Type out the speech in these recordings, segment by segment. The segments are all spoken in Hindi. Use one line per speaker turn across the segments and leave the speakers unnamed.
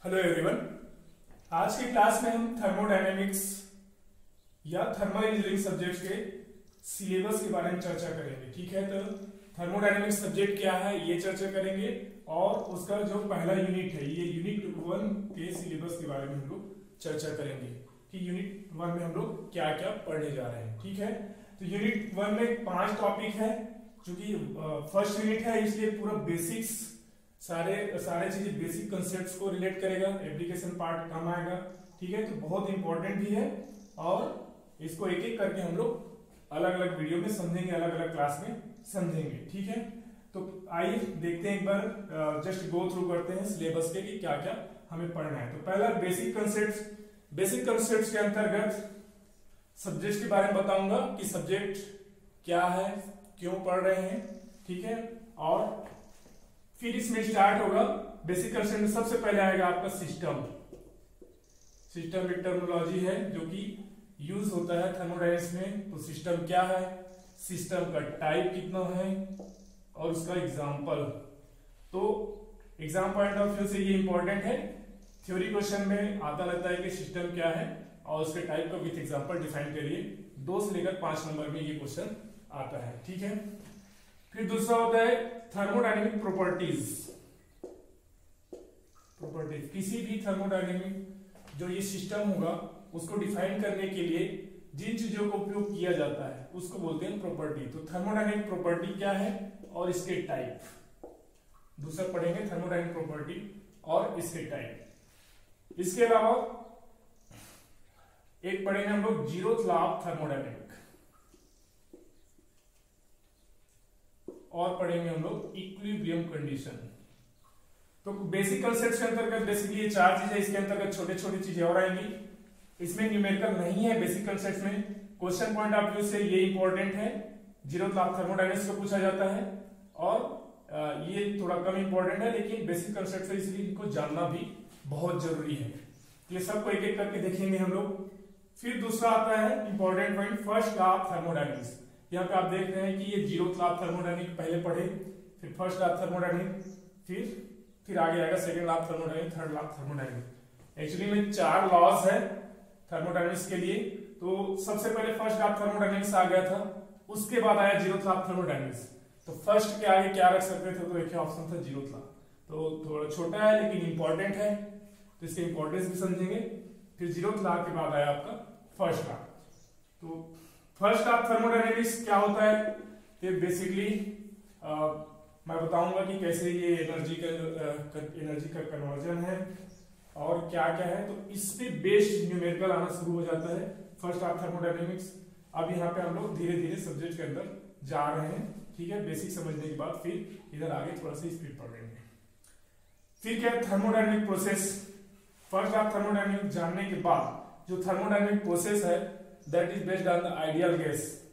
Hello everyone. आज की क्लास में हम थर्मोडायनेमिक्स या थर्मल इंजीनियरिंग सब्जेक्ट के सिलेबस के बारे में चर्चा करेंगे। ठीक है, तो थर्मोडायनेमिक्स सब्जेक्ट क्या है ये चर्चा करेंगे और उसका जो पहला यूनिट है ये यूनिट 1 के सिलेबस के बारे में हम लोग चर्चा करेंगे कि यूनिट 1 में हम लोग क्या क्या पढ़ने जा रहे हैं। ठीक है, तो यूनिट 1 में 5 टॉपिक है। चूंकि फर्स्ट यूनिट है इसलिए पूरा बेसिक्स सारे चीजें बेसिक कंसेप्ट्स को रिलेट करेगा, एप्लीकेशन पार्ट कम आएगा। ठीक है, तो बहुत इंपॉर्टेंट भी है और इसको एक एक करके हम लोग अलग अलग वीडियो में समझेंगे, अलग अलग क्लास में समझेंगे। ठीक है, तो आइए देखते हैं, एक बार जस्ट गो थ्रू करते हैं सिलेबस के कि क्या क्या हमें पढ़ना है। तो पहला बेसिक कंसेप्ट्स के अंतर्गत सब्जेक्ट के बारे में बताऊंगा कि सब्जेक्ट क्या है, क्यों पढ़ रहे हैं। ठीक है, और फिर इसमें स्टार्ट होगा बेसिक कंसेप्ट में सबसे पहले आएगा आपका सिस्टम एक टर्मिनोलॉजी है जो कि यूज होता है थर्मोडायनेमिक्स में। तो सिस्टम क्या है, सिस्टम का टाइप कितना है और उसका एग्जांपल। तो एग्जाम पॉइंट ऑफ व्यू से ये इंपॉर्टेंट है, थ्योरी क्वेश्चन में आता रहता है कि सिस्टम क्या है और उसके टाइप का विथ एग्जांपल डिफाइन करिए। 2 से लेकर 5 नंबर में ये क्वेश्चन आता है। ठीक है, फिर दूसरा होता है थर्मोडायनेमिक प्रॉपर्टीज। किसी भी थर्मोडायनेमिक जो ये सिस्टम होगा उसको डिफाइन करने के लिए जिन चीजों का उपयोग किया जाता है उसको बोलते हैं प्रॉपर्टी। तो थर्मोडायनेमिक प्रॉपर्टी क्या है और इसके टाइप दूसरा पढ़ेंगे, थर्मोडायनेमिक प्रॉपर्टी और इसके टाइप। इसके अलावा एक पढ़ेंगे हम लोग जीरोथ लॉ ऑफ थर्मोडायनेमिक, और पढ़ेंगे हम लोग इक्विलिब्रियम कंडीशन। तो बेसिक कंसेप्ट के अंतर्गत बेसिकली ये 4 चीजें, इसके अंतर्गत छोटे छोटी चीजें और आएंगी। इसमें न्यूमेरिकल नहीं है बेसिक कंसेप्ट में, क्वेश्चन पॉइंट ऑफ व्यू से ये इंपॉर्टेंट है। जीरोथ लॉ ऑफ थर्मोडायनेमिक्स को पूछा जाता है और ये थोड़ा कम इंपॉर्टेंट है, लेकिन बेसिक कंसेप्ट से इसलिए इनको जानना भी बहुत जरूरी है। ये सबको एक एक करके देखेंगे हम लोग। फिर दूसरा आता है important point, first law of thermodynamics. यहाँ पे आप देख रहे हैं कि ये जीरोथ लॉ ऑफ थर्मोडायनेमिक्स पहले पढ़े, फिर फर्स्ट लॉ ऑफ थर्मोडायनेमिक्स, फिर आगे आएगा second law of thermodynamics, third law of thermodynamics. Actually में 4 लॉज है थर्मोडायनेमिक्स के लिए। तो सबसे पहले फर्स्ट लॉ ऑफ थर्मोडायनेमिक्स आ गया था, उसके बाद आया जीरोथ लॉ ऑफ थर्मोडायनेमिक्स। तो फर्स्ट के आगे क्या रख सकते थे, तो एक ही ऑप्शन था जीरोथ लॉ। तो थोड़ा छोटा है लेकिन इंपॉर्टेंट है, तो इसके इंपॉर्टेंस भी समझेंगे। फिर जीरोथ लॉ के बाद आया आपका फर्स्ट लॉ। तो फर्स्ट ऑफ थर्मोडायनेमिक्स क्या होता है, ये बेसिकली मैं बताऊंगा कि कैसे ये एनर्जी का कन्वर्जन है और क्या क्या है। तो इस पे बेस्ड न्यूमेरिकल आना शुरू हो जाता है फर्स्ट ऑफ थर्मोडायनेमिक्स। अब यहाँ पे हम लोग धीरे धीरे सब्जेक्ट के अंदर जा रहे हैं। ठीक है, बेसिक समझने के बाद फिर इधर आगे थोड़ा सा स्पीड पकड़ेंगे। फिर क्या है thermodynamic process. First of thermodynamics जानने के बाद जो थर्मोडायनेमिक प्रोसेस है that is based on the ideal gas.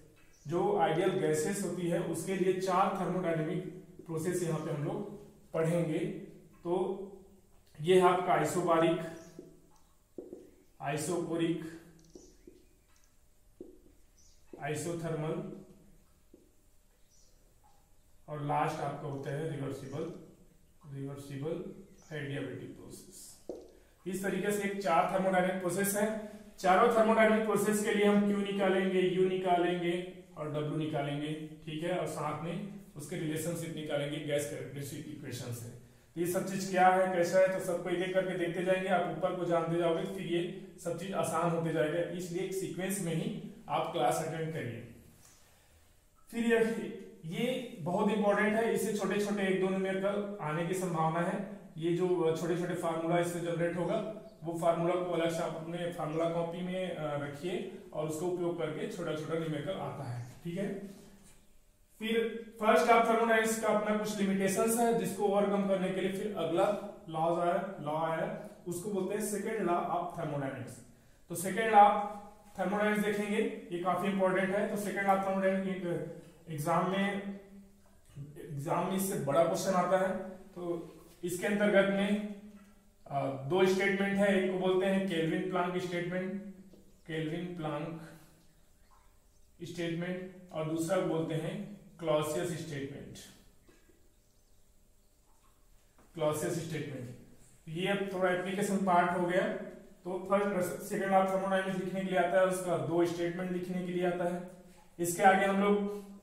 जो आइडियल गैसेस होती है उसके लिए 4 थर्मोडायनेमिक प्रोसेस यहाँ पे हम लोग पढ़ेंगे। तो ये है आपका आइसोबारिक, आइसोकोरिक, आइसोथर्मल और लास्ट आपका होता है रिवर्सिबल एडियाबेटिक प्रोसेस। इस तरीके से एक 4 थर्मोडायनेमिक प्रोसेस है। चारों थर्मोडायनेमिक प्रोसेस के लिए हम Q निकालेंगे, U निकालेंगे और W निकालेंगे। ठीक है, और साथ में उसके रिलेशनशिप निकालेंगे गैस कैरेक्टरिस्टिक इक्वेशन से। तो ये सब चीज क्या है, कैसा है, तो सबको एक एक करके देखते जाएंगे। आप ऊपर को जानते जाओगे फिर ये सब चीज आसान होते जाएगा, इसलिए एक सीक्वेंस में ही आप क्लास अटेंड करिए। फिर ये बहुत इंपॉर्टेंट है, इससे छोटे छोटे 1-2 न्यूमेरिकल आने की संभावना है। ये जो छोटे छोटे फार्मूला इससे जनरेट होगा वो फार्मूला को अलग से आप अपने फार्मूला कॉपी में रखिए और उसको उपयोग करके छोटा छोटा न्यूमेरिकल आता है। ठीक है, फिर फर्स्ट ऑफ थर्मोडायनेमिक्स का अपना कुछ लिमिटेशंस है जिसको ओवरकम करने के लिए फिर अगला लॉ आया उसको बोलते हैं सेकंड लॉ ऑफ थर्मोडायनेमिक्स। तो सेकंड लॉ ऑफ थर्मोडायनेमिक्स देखेंगे, ये काफी इंपॉर्टेंट है। तो second law of thermodynamics exam में इससे बड़ा क्वेश्चन आता है। तो इसके अंतर्गत में 2 स्टेटमेंट है, एक को बोलते हैं केल्विन प्लांक स्टेटमेंट और दूसरा को बोलते हैं क्लॉसियस स्टेटमेंट। ये अब थोड़ा एप्लीकेशन पार्ट हो गया। तो first second law of thermodynamics लिखने के लिए आता है, उसका दो स्टेटमेंट लिखने के लिए आता है। इसके आगे हम लोग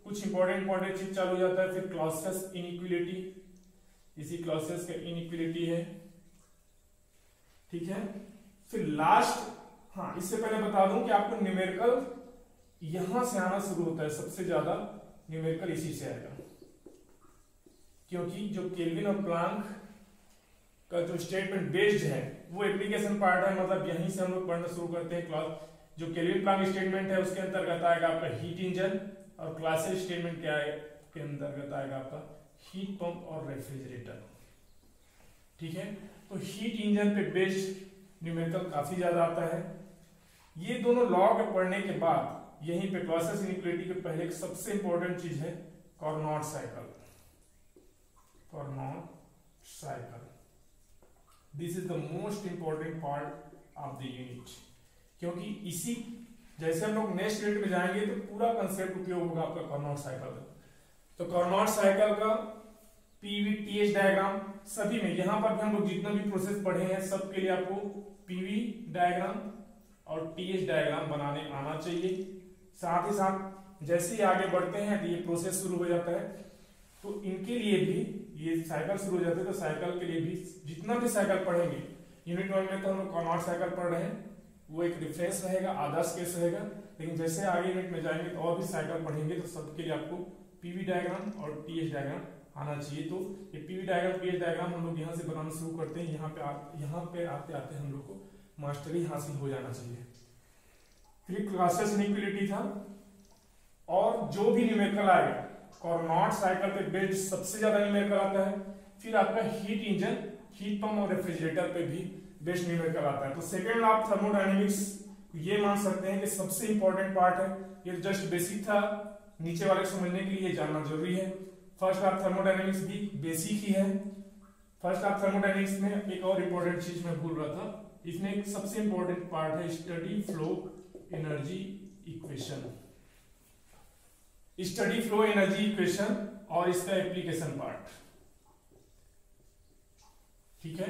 कुछ इंपॉर्टेंट चीज चालू हो जाता है। फिर क्लॉसियस इनइक्वालिटी, इसी क्लॉसियस का इनइक्वालिटी है, ठीक है। फिर लास्ट, हाँ इससे पहले बता दूं कि आपको न्यूमेरिकल यहां से आना शुरू होता है, सबसे ज्यादा न्यूमेरिकल इसी से आएगा, क्योंकि जो केल्विन और प्लांक का जो स्टेटमेंट बेस्ड है वो एप्लीकेशन पार्ट है, मतलब यहीं से हम लोग पढ़ना शुरू करते हैं। क्लास जो केल्विन प्लांक स्टेटमेंट है उसके अंतर्गत आएगा आपका हीट इंजन, और क्लासियस स्टेटमेंट क्या है के अंतर्गत आएगा आपका हीट पंप और रेफ्रिजरेटर, ठीक है। तो हीट इंजन पे बेस्ड न्यूमेरिकल काफी ज्यादा आता है। ये दोनों लॉ के पढ़ने के बाद यहीं पे क्लॉसियस इनइक्वालिटी के पहले एक सबसे इंपॉर्टेंट चीज है Carnot cycle. Carnot cycle, this is the most important part of the unit, क्योंकि इसी जैसे हम लोग नेक्स्ट यूनिट में जाएंगे तो पूरा कंसेप्ट उपयोग होगा आपका कार्नोट साइकिल का। तो कार्नोट साइकिल का पीवी टीएच डायग्राम सभी में, यहां पर भी हम लोग जितना भी प्रोसेस पढ़े हैं सबके लिए आपको पीवी डायग्राम और टीएच डायग्राम बनाने आना चाहिए। साथ ही साथ जैसे ही आगे बढ़ते हैं तो ये प्रोसेस शुरू हो जाता है, तो इनके लिए भी ये साइकिल शुरू हो जाते हैं। तो साइकिल के लिए भी जितना भी साइकिल पढ़ेंगे, यूनिट 1 में तो हम लोग कार्नोट साइकिल पढ़ रहे हैं, वो एक रिफरेंस रहेगा, आदर्श केस रहेगा। लेकिन जैसे आगे यूनिट में जाएंगे तो और भी साइकिल पढ़ेंगे, तो सबके लिए आपको पीवी डायग्राम और टीएच डायग्राम आना चाहिए। तो ये पीवी डायग्राम टीएच डायग्राम हम लोग यहाँ से बनाना शुरू करते हैं। यहाँ पे आते आते हम लोग को मास्टरी हासिल हो जाना चाहिए। फिर क्लॉसियस इनइक्वालिटी था, और जो भी न्यूमेरिकल आएगा कार्नोट साइकिल पे बेस्ड सबसे ज्यादा न्यूमेरिकल आता है। फिर आपका हीट इंजन, हीट पंप और रेफ्रिजरेटर पे भी बेस्ड न्यूमेरिकल आता है। तो सेकंड लॉ ऑफ थर्मोडायनेमिक्स ये मान सकते हैं कि सबसे इंपॉर्टेंट पार्ट है। ये जस्ट बेसिक था, नीचे वाले को समझने के लिए ये जानना जरूरी है। फर्स्ट लॉ ऑफ थर्मोडायनेमिक्स भी बेसिक ही है। फर्स्ट लॉ ऑफ थर्मोडायनेमिक्स में एक और इंपॉर्टेंट चीज मैं भूल रहा था, इसमें एक सबसे इंपॉर्टेंट पार्ट है steady flow energy equation. Steady flow energy equation और इसका एप्लीकेशन पार्ट, ठीक है।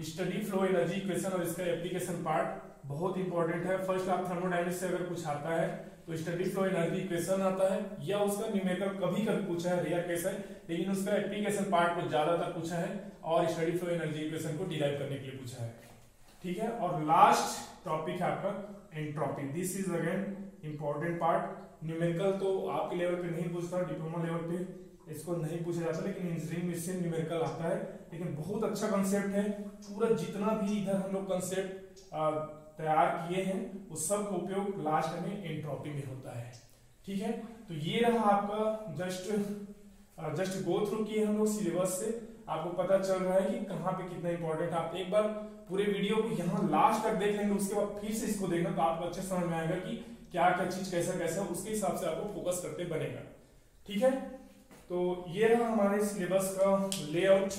स्टडी फ्लो एनर्जी इक्वेशन और इसका एप्लीकेशन पार्ट बहुत इंपॉर्टेंट है। फर्स्ट ऑफ थर्मोडायनेमिक्स से अगर कुछ आता है तो स्टडी फ्लो एनर्जी इक्वेशन आता है, या उसका न्यूमेरिकल कभी कभी पूछा है, रेयर केस है, लेकिन उसका एप्लीकेशन पार्ट को ज्यादातर पूछा है और स्टडी फ्लो एनर्जी इक्वेशन को डिराइव करने के लिए पूछा है, ठीक है। और लास्ट टॉपिक है आपका entropy. This is again important part. Numerical तो आपके लेवल पे नहीं पूछता, डिप्लोमा लेवल पे इसको नहीं पूछा जाता, लेकिन इंजीनियरिंग में इससे न्यूमेरिकल आता है। लेकिन बहुत अच्छा कंसेप्ट है। पूरा जितना भी इधर हम लोग कंसेप्ट तैयार किए हैं वो सब का उपयोग लास्ट में एंट्रोपी में होता है, ठीक है। तो ये रहा आपका जस्ट गो थ्रू किए हम लोग सिलेबस से, आपको पता चल रहा है कि कहाँ पे कितना इंपॉर्टेंट है। आप एक बार पूरे वीडियो को यहाँ लास्ट तक देख लेंगे, उसके बाद फिर से इसको देखना तो आपको अच्छे समझ में आएगा कि क्या क्या चीज कैसा कैसा, उसके हिसाब से आपको फोकस करते बनेगा, ठीक है। तो ये रहा हमारे सिलेबस का layout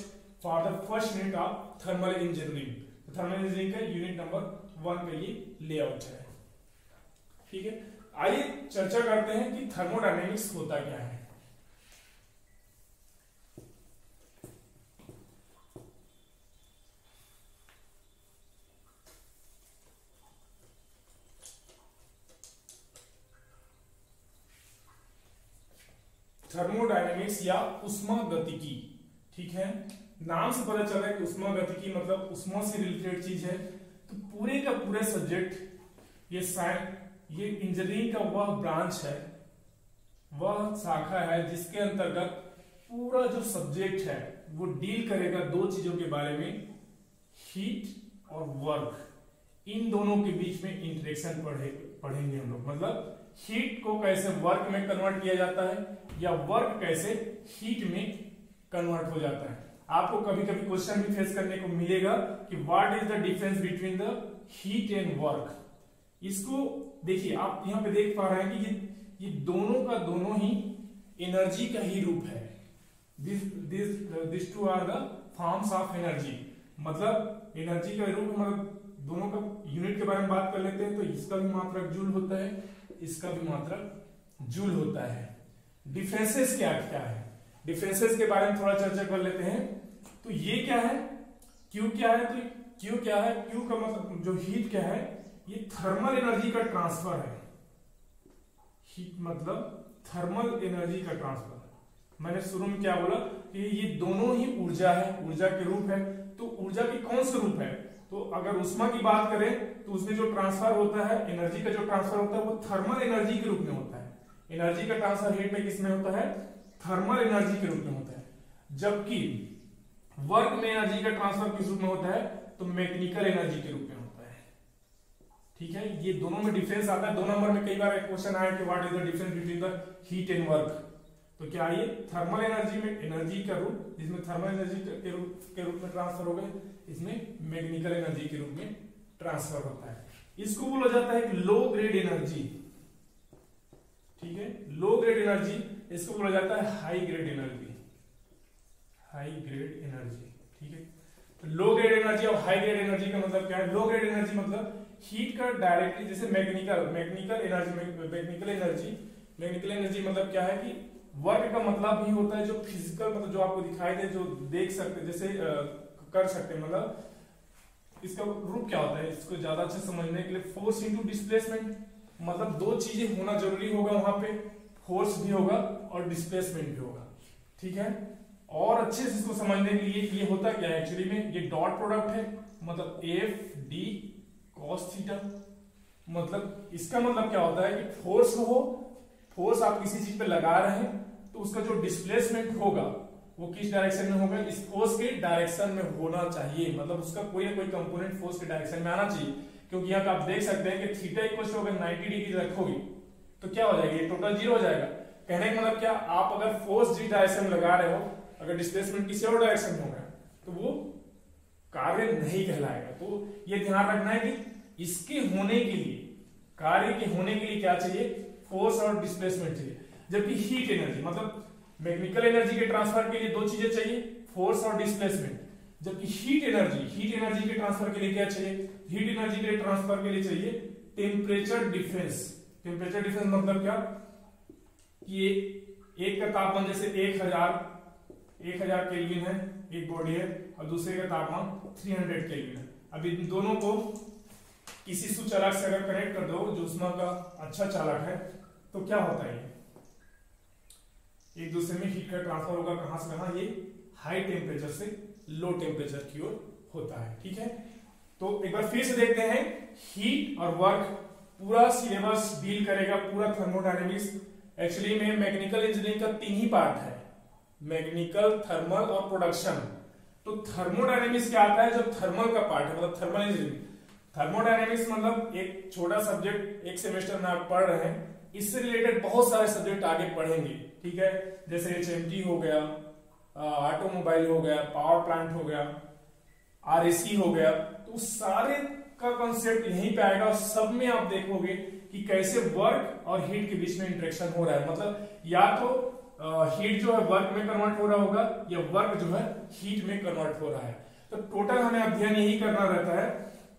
for the first unit of thermal engineering. Thermal engineering का यूनिट नंबर 1 का ये लेआउट है, ठीक है। आइए चर्चा करते हैं कि थर्मोडायनेमिक्स होता क्या है। थर्मोडायनेमिक्स या उष्मागतिकी, ठीक है। नाम से पता चल रहा है कि उष्मागतिकी मतलब उष्मा से रिलेटेड चीज है। तो पूरे का पूरा सब्जेक्ट ये इंजीनियरिंग का वह ब्रांच है, वह शाखा है जिसके अंतर्गत पूरा जो सब्जेक्ट है वो डील करेगा दो चीजों के बारे में, हीट और वर्क। इन दोनों के बीच में इंटरेक्शन पढ़ेंगे हम लोग, मतलब हीट को कैसे वर्क में कन्वर्ट किया जाता है या वर्क कैसे हीट में कन्वर्ट हो जाता है। आपको कभी कभी क्वेश्चन भी फेस करने को मिलेगा कि what is the difference between the heat and work. इसको देखिए, आप यहाँ पे देख पा रहे हैं कि ये दोनों का दोनों ही एनर्जी का ही रूप है। This two are the forms of energy, मतलब एनर्जी का रूप, मतलब दोनों का यूनिट के बारे में बात कर लेते हैं। तो इसका भी मात्रक जूल होता है, इसका भी मात्रक जूल होता है। डिफरेंसेस क्या क्या है, डिफरेंसेस के बारे में थोड़ा चर्चा कर लेते हैं। तो ये क्या है, क्यू क्या है, तो क्यू क्या है, क्यू का मतलब जो हीट क्या है, ये थर्मल एनर्जी का ट्रांसफर है। हीट मतलब थर्मल एनर्जी का ट्रांसफर। मैंने शुरू में क्या बोला कि ये दोनों ही ऊर्जा है, ऊर्जा के रूप है। तो ऊर्जा के कौन से रूप है, तो अगर उष्मा की बात करें तो उसमें जो ट्रांसफर होता है, एनर्जी का जो ट्रांसफर होता है वो थर्मल एनर्जी के रूप में होता है। एनर्जी का ट्रांसफर हीट में किसमें होता है, थर्मल एनर्जी के रूप में होता है। जबकि वर्क में एनर्जी का ट्रांसफर किस रूप में होता है, तो मैकेनिकल एनर्जी के रूप में होता है। ठीक है, ये दोनों में डिफरेंस आता है। 2 नंबर में कई बार क्वेश्चन आया कि what is the difference between the heat and work. तो क्या ये थर्मल एनर्जी में एनर्जी का रूप, जिसमें थर्मल एनर्जी के रूप में ट्रांसफर हो गए, इसमें मैकेनिकल एनर्जी के रूप में ट्रांसफर होता है। इसको बोला जाता है लो ग्रेड एनर्जी। ठीक है, लो ग्रेड एनर्जी, इसको बोला जाता है high grade energy. High grade energy, ठीक है। तो लो ग्रेड एनर्जी और हाई ग्रेड एनर्जी का मतलब क्या है, लो ग्रेड एनर्जी मतलब हीट का डायरेक्टली, जैसे मैकेनिकल एनर्जी मतलब क्या है कि वर्क का मतलब भी होता है जो फिजिकल, मतलब जो आपको दिखाई दे, जो देख सकते, जैसे कर सकते, मतलब इसका रूप क्या होता है, इसको ज्यादा अच्छे समझने के लिए फोर्स इनटू डिस्प्लेसमेंट, मतलब 2 चीजें होना जरूरी होगा वहां पे, फोर्स भी होगा और डिस्प्लेसमेंट भी होगा। ठीक है, और अच्छे से इसको समझने के लिए ये होता क्या है एक्चुअली में, ये डॉट प्रोडक्ट है, मतलब एफ डी कॉस थीटा। मतलब इसका मतलब क्या होता है कि फोर्स हो, फोर्स आप किसी चीज पे लगा रहे हैं तो उसका जो डिस्प्लेसमेंट होगा वो किस डायरेक्शन में होगा, इस फोर्स के डायरेक्शन में होना चाहिए। मतलब उसका कोई ना कोई कंपोनेंट फोर्स के डायरेक्शन में आना चाहिए। क्योंकि यहाँ पे आप देख सकते हैं कि थीटा इक्वल टू अगर 90 डिग्री रखोगे तो क्या हो जाएगा, ये टोटल 0 हो जाएगा। कहने का मतलब क्या, आप अगर फोर्स जिस डायरेक्शन में लगा रहे हो, अगर डिस्प्लेसमेंट किसी और डायरेक्शन में होगा तो वो कार्य नहीं कहलाएगा। तो ये ध्यान रखना है कि इसके होने के लिए, कार्य के होने के लिए क्या चाहिए, फोर्स और डिस्प्लेसमेंट चाहिए। जबकि हीट एनर्जी मतलब मैकेनिकल एनर्जी के ट्रांसफर के लिए 2 चीजें चाहिए, फोर्स और डिस्प्लेसमेंट। जबकि हीट एनर्जी के ट्रांसफर के लिए क्या चाहिए, हीट एनर्जी के ट्रांसफर के लिए चाहिए टेम्परेचर डिफरेंस। टेम्परेचर डिफरेंस मतलब क्या, कि एक का तापमान जैसे 1000 केल्विन है, एक बॉडी है, और दूसरे का तापमान 300 केल्विन है। अब इन दोनों को किसी सुचालक से अगर कनेक्ट कर दो जो ऊष्मा का अच्छा चालक है, तो क्या होता है, एक दूसरे में हीट का ट्रांसफर होगा, कहां से कहां, ये हाई टेम्परेचर से लो टेम्परेचर की ओर होता है। ठीक है, तो एक बार फिर से देखते हैं, हीट और वर्क पूरा सिलेबस डील करेगा, पूरा थर्मोडायनेमिक्स। एक्चुअली में मैकेनिकल इंजीनियरिंग का 3 ही पार्ट है, मैकेनिकल, थर्मल और प्रोडक्शन। तो थर्मोडायनेमिक्स क्या आता है, जब थर्मल का पार्ट है, मतलब थर्मल इंजीनियरिंग। थर्मोडायनेमिक्स मतलब एक छोटा सब्जेक्ट, एक सेमेस्टर में आप पढ़ रहे हैं, इससे रिलेटेड बहुत सारे सब्जेक्ट आगे पढ़ेंगे। ठीक है, जैसे HMT हो गया, ऑटोमोबाइल हो गया, पावर प्लांट हो गया, RAC हो गया, तो सारे का कॉन्सेप्ट यहीं पे आएगा। और सब में आप देखोगे कि कैसे वर्क और हीट के बीच में इंटरेक्शन हो रहा है। मतलब या तो हीट जो है वर्क में कन्वर्ट हो रहा होगा, या वर्क जो है हीट में कन्वर्ट हो रहा है। तो टोटल हमें अध्ययन यही करना रहता है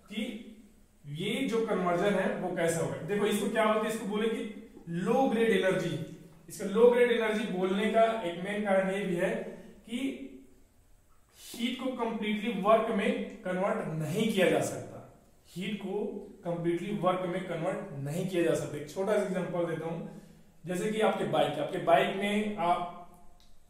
कि ये जो कन्वर्जन है वो कैसे होगा। देखो इसको क्या बोलते हैं, इसको बोले कि लो ग्रेड एनर्जी। इसका लो ग्रेड एनर्जी बोलने का एक मेन कारण ये भी है कि हीट को कंप्लीटली वर्क में कन्वर्ट नहीं किया जा सकता। हीट को कंप्लीटली वर्क में कन्वर्ट नहीं किया जा सकता। एक छोटा सा एग्जांपल देता हूं, जैसे कि आपके बाइक में आप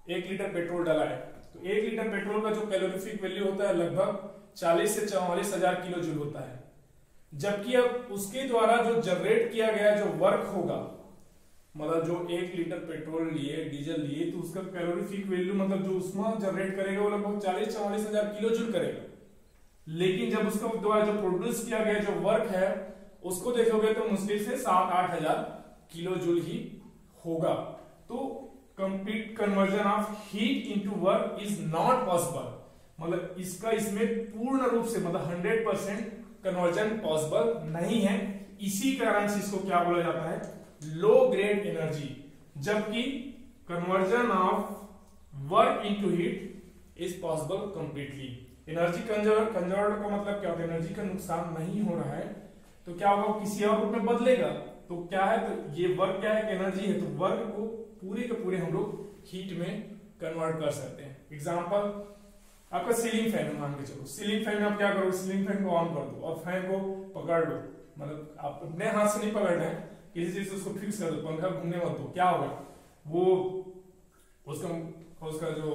1 लीटर पेट्रोल डाला है, तो 1 लीटर पेट्रोल का जो कैलोरीफिक वैल्यू होता है लगभग 40 से 44 हजार किलो जूल होता है। जबकि अब उसके द्वारा जो जनरेट किया गया जो वर्क होगा, मतलब जो 1 लीटर पेट्रोल लिए, डीजल लिए, तो उसका कैलोरीफिक वैल्यू मतलब जो ऊष्मा जनरेट करेगा वो लगभग 40-44 हजार किलो जूल करेगा। लेकिन जब उसका द्वारा जो प्रोड्यूस किया गया जो वर्क है उसको देखोगे तो मुश्किल से 7-8 हजार किलो जूल ही होगा। तो complete conversion of heat into work is not possible. मतलब इसका इसमें पूर्ण रूप से मतलब 100% कन्वर्जन पॉसिबल नहीं है। इसी कारण से इसको क्या बोला जाता है, लो ग्रेड एनर्जी। जबकि conversion of work into heat is possible completely. Energy conserve का मतलब क्या होता है, एनर्जी का नुकसान नहीं हो रहा है तो क्या होगा, किसी और रूप में बदलेगा। तो क्या है, तो ये वर्क क्या है, एनर्जी है, तो वर्क को पूरे के पूरे हम लोग हीट में कन्वर्ट कर सकते हैं। एग्जांपल, आपका सीलिंग फैन है, मान के चलो सीलिंग फैन में आप क्या करो, सीलिंग फैन को ऑन कर दो और फैन को पकड़ लो, मतलब आप अपने हाथ से नहीं पकड़ रहे हैं, किसी चीज से उसको फिक्स कर दो, पंखा घूमने मत दो, क्या होगा वो उसका जो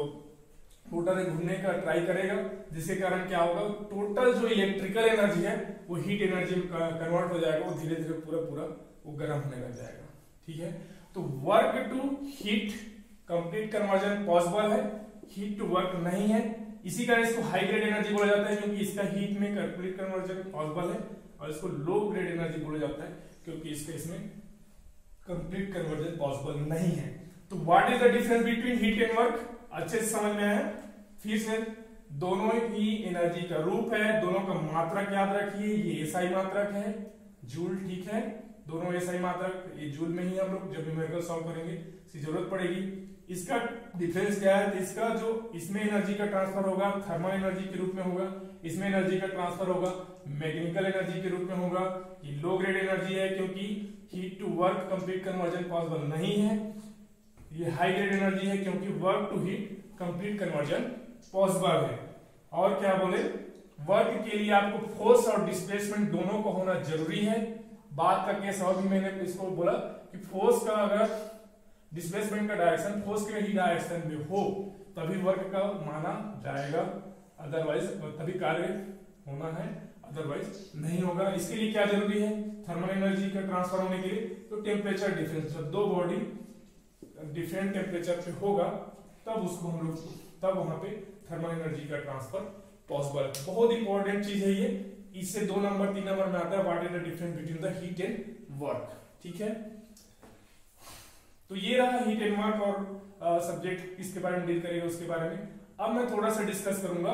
मोटर है घूमने का ट्राई करेगा, जिसके कारण क्या होगा, टोटल जो इलेक्ट्रिकल एनर्जी है वो हीट एनर्जी में कन्वर्ट हो जाएगा, वो धीरे धीरे पूरा वो गर्म होने लग जाएगा। ठीक है, तो work to heat complete conversion possible है, हीट टू वर्क नहीं है, इसी कारण इसको हाई ग्रेड एनर्जी बोला जाता है क्योंकि इसका हीट में कंप्लीट कन्वर्जन पॉसिबल है, और इसको लो ग्रेड एनर्जी बोला जाता है क्योंकि इसमें कंप्लीट कन्वर्जन पॉसिबल नहीं है। तो what is the difference between heat and work, अच्छे से समझ में आया। फिर से दोनों ही एनर्जी का रूप है, दोनों का मात्रक याद रखिए, ये एसआई मात्रक है, जूल, ठीक है, दोनों एसआई मात्रक, ये जूल में ही हम लोग जब न्यूमेरिकल सॉल्व करेंगे इसकी जरूरत पड़ेगी। इसका डिफरेंस क्या है, इसका जो इसमें एनर्जी का ट्रांसफर होगा थर्मल एनर्जी के रूप में होगा, इसमें एनर्जी का ट्रांसफर होगा मैकेनिकल एनर्जी के रूप में होगा। ये लो ग्रेड एनर्जी है क्योंकि heat to work complete conversion possible नहीं है, ये हाई ग्रेड एनर्जी है क्योंकि work to heat complete conversion possible है। और क्या बोले, वर्क के लिए आपको फोर्स और डिस्प्लेसमेंट दोनों को होना जरूरी है। बात का केस और भी मैंने इसको बोला कि फोर्स का अगर डिस्प्लेसमेंट का डायरेक्शन फोर्स के ही डायरेक्शन में हो तभी वर्क का माना जाएगा, अदरवाइज तभी कार्य होना है, अदरवाइज नहीं होगा। इसके लिए क्या जरूरी है, थर्मल एनर्जी का ट्रांसफर होने के लिए तो टेम्परेचर डिफरेंस, जब दो बॉडी डिफरेंट टेम्परेचर पे होगा तब उसको हम लोग तब वहां पे थर्मल एनर्जी का ट्रांसफर पॉसिबल है। बहुत इंपॉर्टेंट चीज है ये, इससे 2 नंबर 3 नंबर में आता है what is the difference between the heat and work. ठीक है, तो ये रहा हीट एंड वर्क और सब्जेक्ट किसके बारे में डील करेगा उसके बारे में। अब मैं थोड़ा सा डिस्कस करूंगा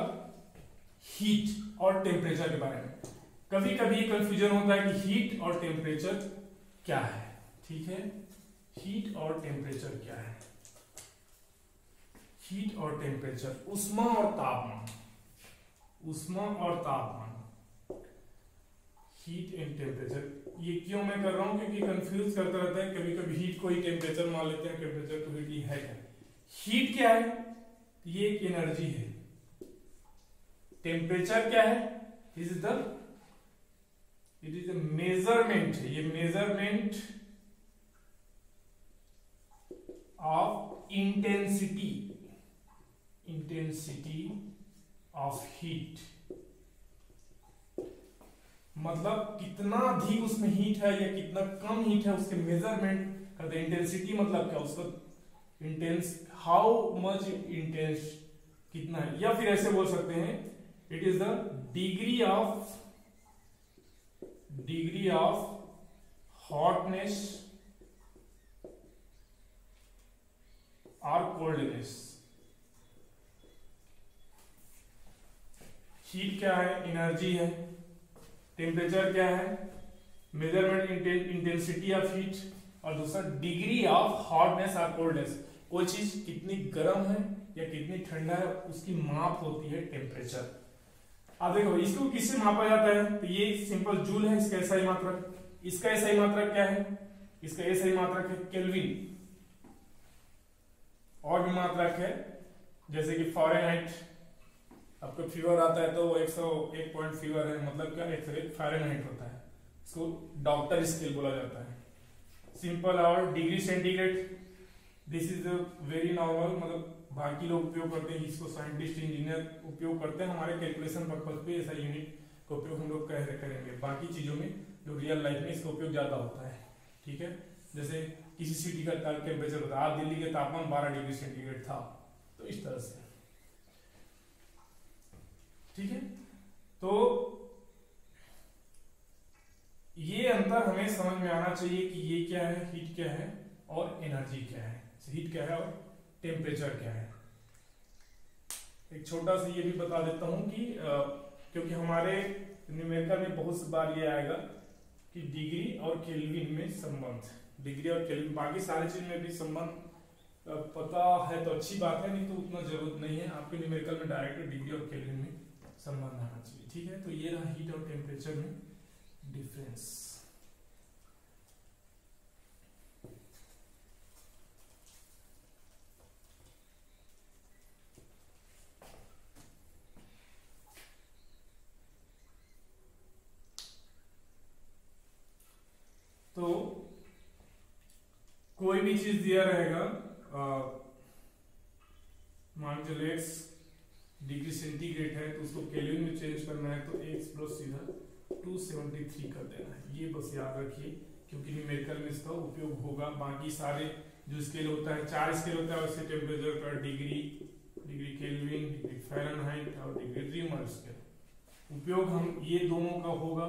हीट और टेम्परेचर के बारे में। कभी कभी कंफ्यूजन होता है कि हीट और टेम्परेचर क्या है। ठीक है, हीट और टेम्परेचर क्या है, हीट और टेम्परेचर, उष्मा और तापमान, उष्मा और तापमान, हीट एंड टेम्परेचर। ये क्यों मैं कर रहा हूं, क्योंकि कंफ्यूज करता रहता है, कभी कभी हीट को ही टेम्परेचर मान लेते हैं, टेम्परेचर टू हीट है क्या, हीट क्या है, ये एक एनर्जी है, टेम्परेचर क्या है, इट इज द मेजरमेंट है, ये measurement of intensity of heat, मतलब कितना अधिक उसमें हीट है या कितना कम हीट है उसके मेजरमेंट करते हैं। इंटेंसिटी मतलब क्या, उसका इंटेंस, हाउ मच इंटेंस, कितना है, या फिर ऐसे बोल सकते हैं it is the degree of hotness और कोल्डनेस। हीट क्या है, एनर्जी है, टेम्परेचर क्या है, मेजरमेंट इंटेंसिटी ऑफ हीट, और दूसरा डिग्री ऑफ हॉटनेस और कोल्डनेस, कोई चीज कितनी गर्म है या कितनी ठंडा है उसकी माप होती है टेम्परेचर। अब देखो इसको किससे मापा जाता है, तो ये सिंपल जूल है, इसका एसआई मात्रक, इसका एसआई मात्रक क्या है, इसका एसआई मात्रक है केल्विन, और भी मात्रक है जैसे कि फ़ारेनहाइट, आपको फीवर आता है तो वो 101 पॉइंट फीवर है, मतलब क्या 101 फ़ारेनहाइट होता है, इसको डॉक्टर स्केल बोला जाता है। सिंपल और degree centigrade, this is very normal, मतलब बाकी लोग उपयोग करते हैं इसको, साइंटिस्ट इंजीनियर उपयोग करते हैं, हमारे कैलकुलेशन पर्पज पे ऐसा यूनिट का उपयोग हम लोग करेंगे। बाकी चीजों में जो रियल लाइफ में इसका उपयोग ज्यादा होता है। ठीक है, जैसे किसी सिटी का टेम्परेचर होता है, आज दिल्ली के तापमान 12 डिग्री सेंटीग्रेड था, तो इस तरह से। ठीक है, तो ये अंतर हमें समझ में आना चाहिए कि ये क्या है, हीट क्या है और एनर्जी क्या है, हीट क्या है और टेम्परेचर क्या है। एक छोटा सा ये भी बता देता हूं कि क्योंकि हमारे न्यूमेरिकल में बहुत सी बार ये आएगा कि डिग्री और केल्विन में संबंध, डिग्री और केल्विन, बाकी सारी चीज में भी संबंध पता है तो अच्छी बात है, नहीं तो उतना जरूरत नहीं है, आपके न्यूमेरिकल में डायरेक्ट डिग्री और केल्विन में संबंध आना चाहिए। ठीक है, तो ये रहा हीट और टेम्परेचर में डिफरेंस। कोई भी चीज दिया रहेगा, मान चलो x डिग्री सेंटीग्रेड है तो उसको केल्विन में चेंज करना है, तो x प्लस सीधा 273 कर देना है। ये बस याद रखिए, क्योंकि न्यूमेरिकल में इसका उपयोग होगा। बाकी सारे जो स्केल होता है, 4 स्केल होता है, उससे टेम्परेचर का degree, degree kelvin, degree Fahrenheit और डिग्री रीमर स्केल, उपयोग हम ये दोनों का होगा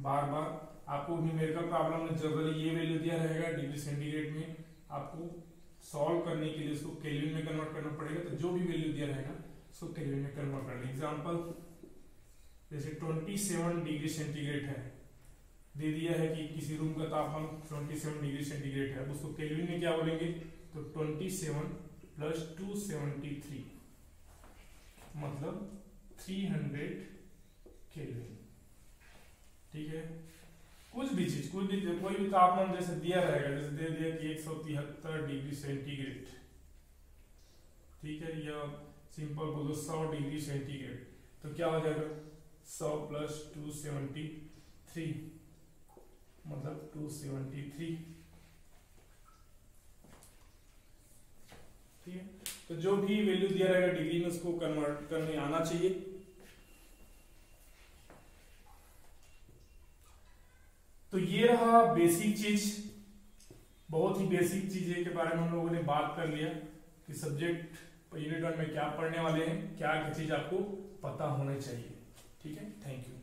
बार बार। आपको न्यूमेरिकल प्रॉब्लम में जनरली ये वैल्यू दिया रहेगा डिग्री सेंटीग्रेड में, आपको सॉल्व करने के लिए उसको केल्विन में कन्वर्ट करना पड़ेगा। तो जो भी वैल्यू दिया रहेगा उसको केल्विन में कन्वर्ट करना। एग्जांपल जैसे 27 डिग्री सेंटीग्रेड है, दे दिया है कि किसी रूम का तापमान 27 डिग्री सेंटीग्रेड है, उसको केल्विन में क्या बोलेंगे, तो 27 प्लस 273 मतलब 300 केल्विन। ठीक है, कुछ भी चीज, कोई भी तापमान जैसे दिया रहेगा, जैसे दे दिया कि 173 डिग्री सेंटीग्रेड, ठीक है, या सिंपल बोलो 100 डिग्री सेंटीग्रेड, तो क्या हो जाएगा 100 प्लस 273 मतलब 273। ठीक है, तो जो भी वैल्यू दिया रहेगा डिग्री में उसको कन्वर्ट करने आना चाहिए। तो ये रहा बेसिक चीज, बहुत ही बेसिक चीज के बारे में हम लोगों ने बात कर लिया कि सब्जेक्ट यूनिट 1 में क्या पढ़ने वाले हैं, क्या क्या चीज आपको पता होना चाहिए। ठीक है, थैंक यू।